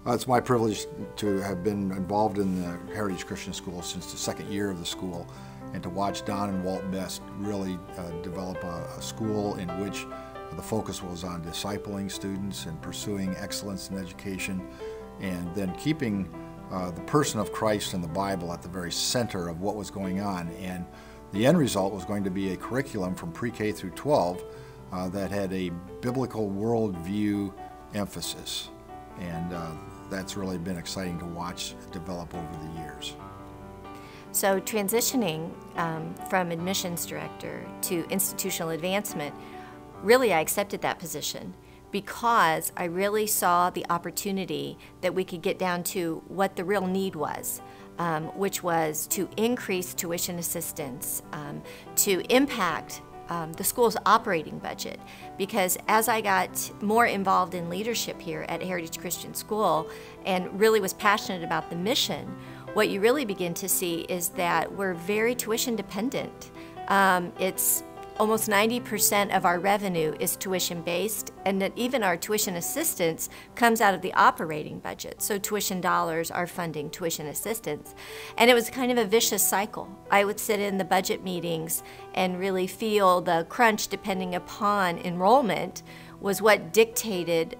It's my privilege to have been involved in the Heritage Christian School since the second year of the school, and to watch Don and Walt Best really develop a school in which the focus was on discipling students and pursuing excellence in education, and then keeping the person of Christ and the Bible at the very center of what was going on. And the end result was going to be a curriculum from pre-K through 12 that had a biblical worldview emphasis. And that's really been exciting to watch develop over the years. So transitioning from admissions director to institutional advancement, really I accepted that position because I really saw the opportunity that we could get down to what the real need was, which was to increase tuition assistance, to impact the school's operating budget. Because as I got more involved in leadership here at Heritage Christian School and really was passionate about the mission, what you really begin to see is that we're very tuition dependent. It's almost 90% of our revenue is tuition based, and that even our tuition assistance comes out of the operating budget. So tuition dollars are funding tuition assistance. And it was kind of a vicious cycle. I would sit in the budget meetings and really feel the crunch depending upon enrollment was what dictated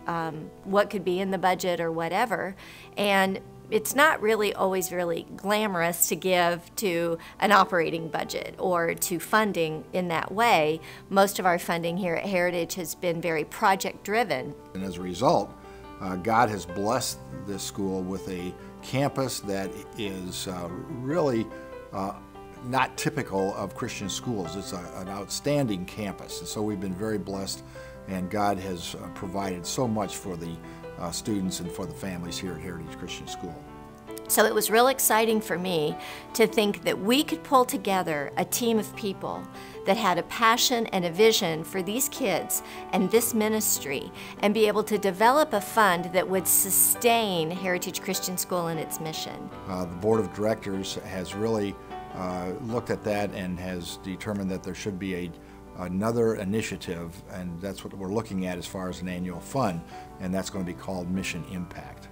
what could be in the budget or whatever. And it's not really always really glamorous to give to an operating budget or to funding in that way. Most of our funding here at Heritage has been very project driven. And as a result, God has blessed this school with a campus that is really not typical of Christian schools. It's an outstanding campus, and so we've been very blessed, and God has provided so much for the students and for the families here at Heritage Christian School. So it was real exciting for me to think that we could pull together a team of people that had a passion and a vision for these kids and this ministry, and be able to develop a fund that would sustain Heritage Christian School and its mission. The Board of Directors has really looked at that and has determined that there should be another initiative, and that's what we're looking at as far as an annual fund, and that's going to be called Mission Impact.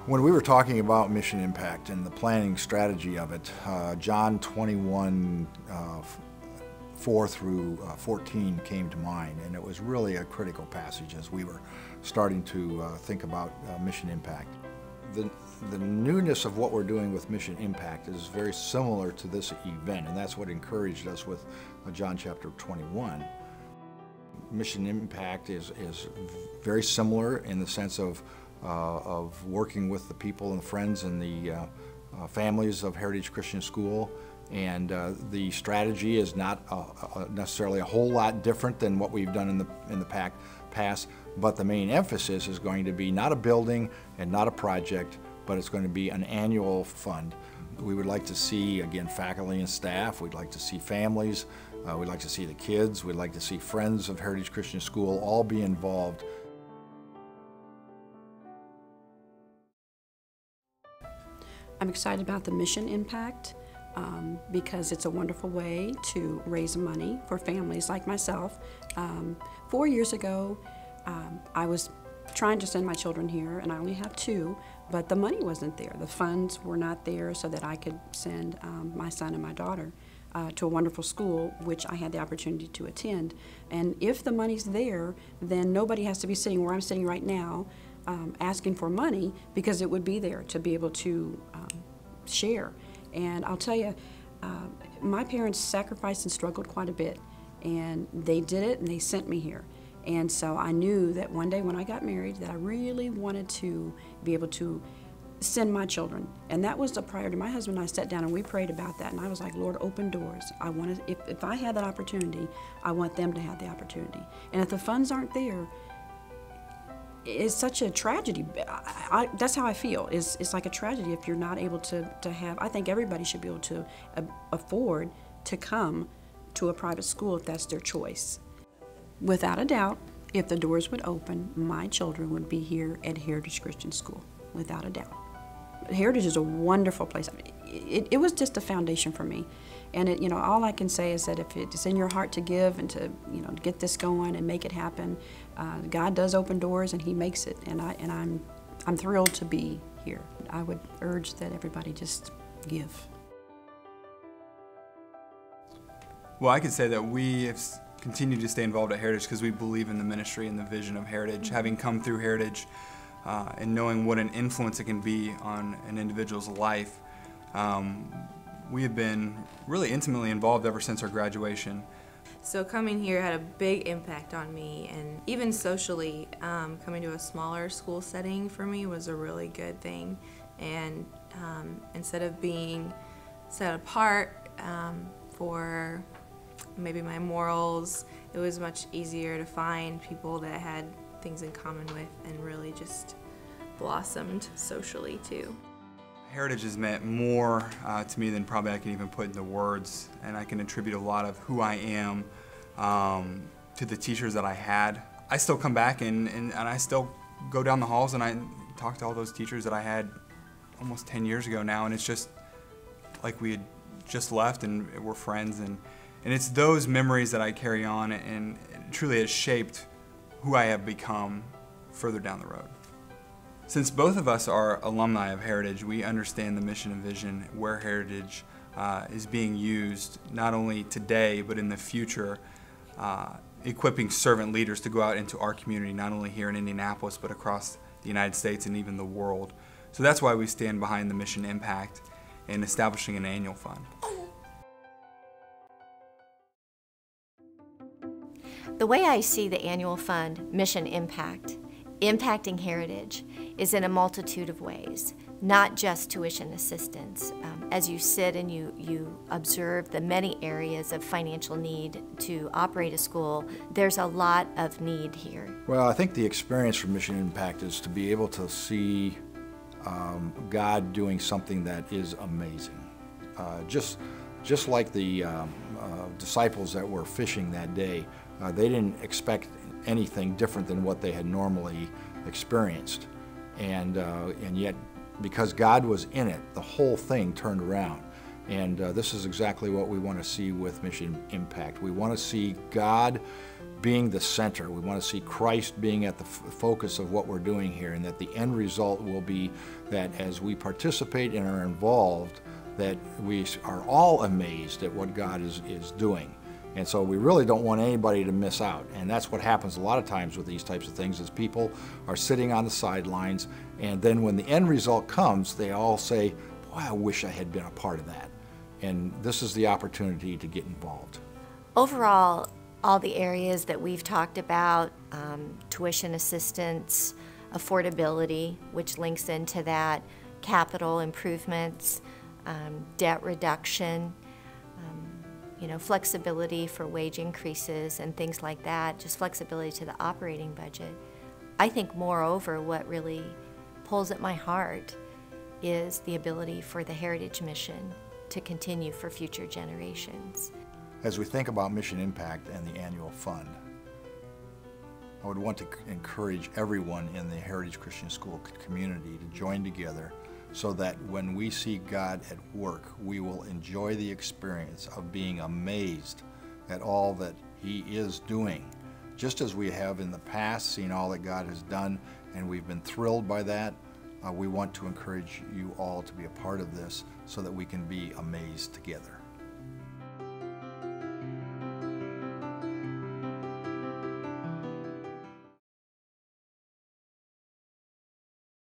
When we were talking about Mission Impact and the planning strategy of it, John 21, 4 through 14 came to mind, and it was really a critical passage as we were starting to think about Mission Impact. The newness of what we're doing with Mission Impact is very similar to this event, and that's what encouraged us with John chapter 21. Mission Impact is very similar in the sense of working with the people and friends and the families of Heritage Christian School, and the strategy is not necessarily a whole lot different than what we've done in the past, but the main emphasis is going to be not a building and not a project, but it's going to be an annual fund. We would like to see, again, faculty and staff. We'd like to see families. We'd like to see the kids. We'd like to see friends of Heritage Christian School all be involved. I'm excited about the Mission Impact because it's a wonderful way to raise money for families like myself. 4 years ago, I was trying to send my children here, and I only have 2, but the money wasn't there. The funds were not there so that I could send my son and my daughter to a wonderful school, which I had the opportunity to attend. And if the money's there, then nobody has to be sitting where I'm sitting right now asking for money, because it would be there to be able to share. And I'll tell you, my parents sacrificed and struggled quite a bit, and they did it, and they sent me here. And so I knew that one day when I got married that I really wanted to be able to send my children. And that was a priority. My husband and I sat down and we prayed about that, and I was like, Lord, open doors. I want to, if I had that opportunity, I want them to have the opportunity. And if the funds aren't there, it's such a tragedy. That's how I feel. It's like a tragedy if you're not able to have. I think everybody should be able to afford to come to a private school if that's their choice. Without a doubt, if the doors would open, my children would be here at Heritage Christian School, without a doubt. Heritage is a wonderful place. I mean, it was just a foundation for me. And all I can say is that if it's in your heart to give and to get this going and make it happen, God does open doors and He makes it. And I'm thrilled to be here. I would urge that everybody just give. Well, I could say that we have continued to stay involved at Heritage because we believe in the ministry and the vision of Heritage. Having come through Heritage and knowing what an influence it can be on an individual's life, we have been really intimately involved ever since our graduation. So coming here had a big impact on me, and even socially, coming to a smaller school setting for me was a really good thing. And instead of being set apart for maybe my morals, it was much easier to find people that I had things in common with and really just blossomed socially too. Heritage has meant more to me than probably I can even put into words, and I can attribute a lot of who I am to the teachers that I had. I still come back and I still go down the halls and I talk to all those teachers that I had almost 10 years ago now, and it's just like we had just left and we're friends, and it's those memories that I carry on, and it truly has shaped who I have become further down the road. Since both of us are alumni of Heritage, we understand the mission and vision where Heritage is being used, not only today, but in the future, equipping servant leaders to go out into our community, not only here in Indianapolis, but across the United States and even the world. So that's why we stand behind the mission impact and establishing an annual fund. The way I see the annual fund, Mission Impact, impacting Heritage, is in a multitude of ways, not just tuition assistance. As you sit and you observe the many areas of financial need to operate a school, there's a lot of need here. Well, I think the experience for Mission Impact is to be able to see God doing something that is amazing. Just like the disciples that were fishing that day, they didn't expect anything different than what they had normally experienced. And yet, because God was in it, the whole thing turned around. And this is exactly what we want to see with Mission Impact. We want to see God being the center. We want to see Christ being at the focus of what we're doing here, and that the end result will be that as we participate and are involved, that we are all amazed at what God is doing. And so we really don't want anybody to miss out. And that's what happens a lot of times with these types of things, is people are sitting on the sidelines, and then when the end result comes, they all say, boy, I wish I had been a part of that. And this is the opportunity to get involved. Overall, all the areas that we've talked about, tuition assistance, affordability, which links into that, capital improvements, debt reduction, flexibility for wage increases and things like that, just flexibility to the operating budget. I think moreover, what really pulls at my heart is the ability for the Heritage Mission to continue for future generations. As we think about Mission Impact and the annual fund, I would want to encourage everyone in the Heritage Christian School community to join together so that when we see God at work, we will enjoy the experience of being amazed at all that He is doing. Just as we have in the past seen all that God has done, and we've been thrilled by that, we want to encourage you all to be a part of this so that we can be amazed together.